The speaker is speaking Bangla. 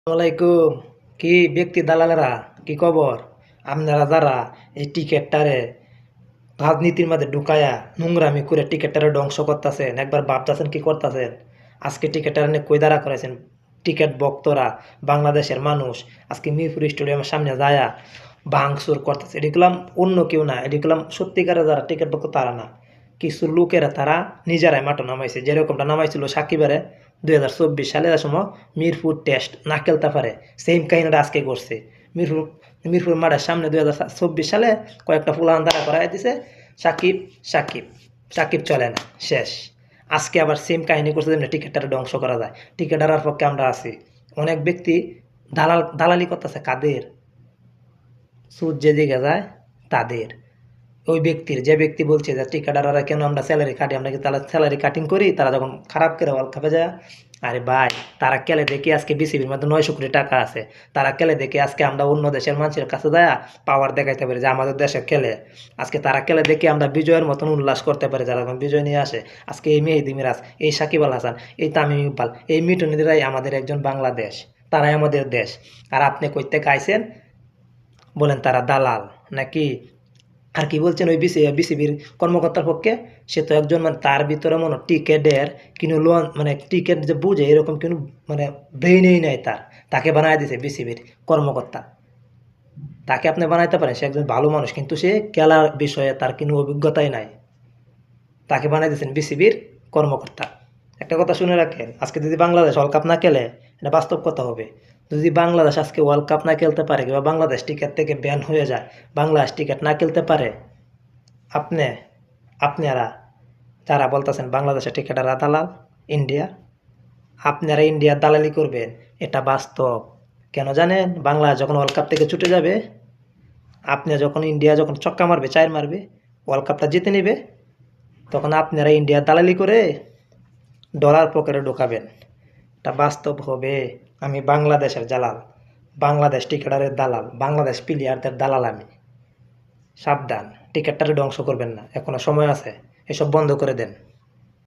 আসসালামাইকুম। কি ব্যক্তি দালালেরা, কি খবর? আপনারা যারা এই টিকেটটারে রাজনীতির মাঝে ঢুকায়া নোংরামি করে টিকেটটারে ধ্বংস করতেছেন, একবার ভাবতেছেন কি করতেছেন? আজকে টিকেটটারে নিয়ে কই দাঁড়া করেছেন? টিকেট ভক্তরা, বাংলাদেশের মানুষ আজকে মিরপুর স্টেডিয়ামের সামনে যায়া ভাঙচুর করতেছে। এগুলাম অন্য কেউ না, এগুলাম সত্যিকারে যারা টিকেট ভক্ত তারা না, কিছু লোকেরা তারা নিজেরাই মাঠে নামাইছে, যেরকমটা নামাইছিল সাকিবারে 2024 সালে সময় মিরপুর টেস্ট না খেলতে পারে, সেম কাহিনীটা আজকে করছে। মিরপুর মিরপুর মাঠের সামনে 2024 সালে কয়েকটা ফুলান দাঁড়া করাই দিছে, সাকিব সাকিব সাকিব চলে না, শেষ। আজকে আবার সেম কাহিনী করছে, যেমনি টিকিটটা ধ্বংস করা যায়। টিকিট হারার পক্ষে আমরা আছি। অনেক ব্যক্তি দালালি করতেছে, কাদের? সুদ যেদিকে যায় তাদের। ওই ব্যক্তির, যে ব্যক্তি বলছে যে ঠিকাদাররা কেন আমরা স্যালারি কাটি, আমরা কি তারা স্যালারি কাটিং করি, তারা যখন খারাপ করে ওয়ার্ল্ড কাপে যায়। আরে ভাই, তারা খেলে দেখি আজকে বিসিবির মধ্যে 900 কোটি টাকা আছে, তারা খেলে দেখি আজকে আমরা অন্য দেশের মানুষের কাছে যায় পাওয়ার দেখাইতে পারি যে আমাদের দেশে খেলে। আজকে তারা খেলে দেখি আমরা বিজয়ের মতন উল্লাস করতে পারি, যারা এখন বিজয় নিয়ে আসে। আজকে এই মেহেদী মিরাজ, এই সাকিব আল হাসান, এই তামিম ইকবাল, এই মিটুনিরাই আমাদের একজন বাংলাদেশ, তারাই আমাদের দেশ। আর আপনি কইতে গাইছেন বলেন তারা দালাল নাকি? আর কি বলছেন ওই বিসিবির কর্মকর্তার পক্ষে? সে তো একজন, মানে তার ভিতরে মনে টিকেটের কিন্তু লোন, মানে টিকেট যে বুঝে এরকম কিন্তু মানে ব্রেইনেই নাই তার। তাকে বানায় দিছে বিসিবির কর্মকর্তা। তাকে আপনি বানাইতে পারেন, সে একজন ভালো মানুষ, কিন্তু সে খেলার বিষয়ে তার কোনো অভিজ্ঞতাই নাই। তাকে বানাই দিয়েছেন বিসিবির কর্মকর্তা। একটা কথা শুনে রাখেন, আজকে যদি বাংলাদেশ ওয়ার্ল্ড কাপ না খেলে, এটা বাস্তব কথা হবে। যদি বাংলাদেশ আজকে ওয়ার্ল্ড কাপ না খেলতে পারে, কিংবা বাংলাদেশ টিকিট থেকে ব্যান হয়ে যায়, বাংলাদেশ টিকিট না খেলতে পারে, আপনি আপনারা যারা বলতেছেন বাংলাদেশের টিকিটাররা দালাল, ইন্ডিয়া, আপনারা ইন্ডিয়ার দালালি করবেন, এটা বাস্তব। কেন জানেন? বাংলাদেশ যখন ওয়ার্ল্ড কাপ থেকে ছুটে যাবে, আপনি যখন ইন্ডিয়া যখন ছক্কা মারবে, চার মারবে, ওয়ার্ল্ড কাপটা জিতে নেবে, তখন আপনারা ইন্ডিয়ার দালালি করে ডলার পকেটে ঢোকাবেন। এটা বাস্তব হবে। আমি বাংলাদেশের দালাল, বাংলাদেশ টিকেটারের দালাল, বাংলাদেশ প্লেয়ারদের দালাল আমি। সাবধান, টিকেটটারে ধ্বংস করবেন না, এখনো সময় আছে, এসব বন্ধ করে দেন।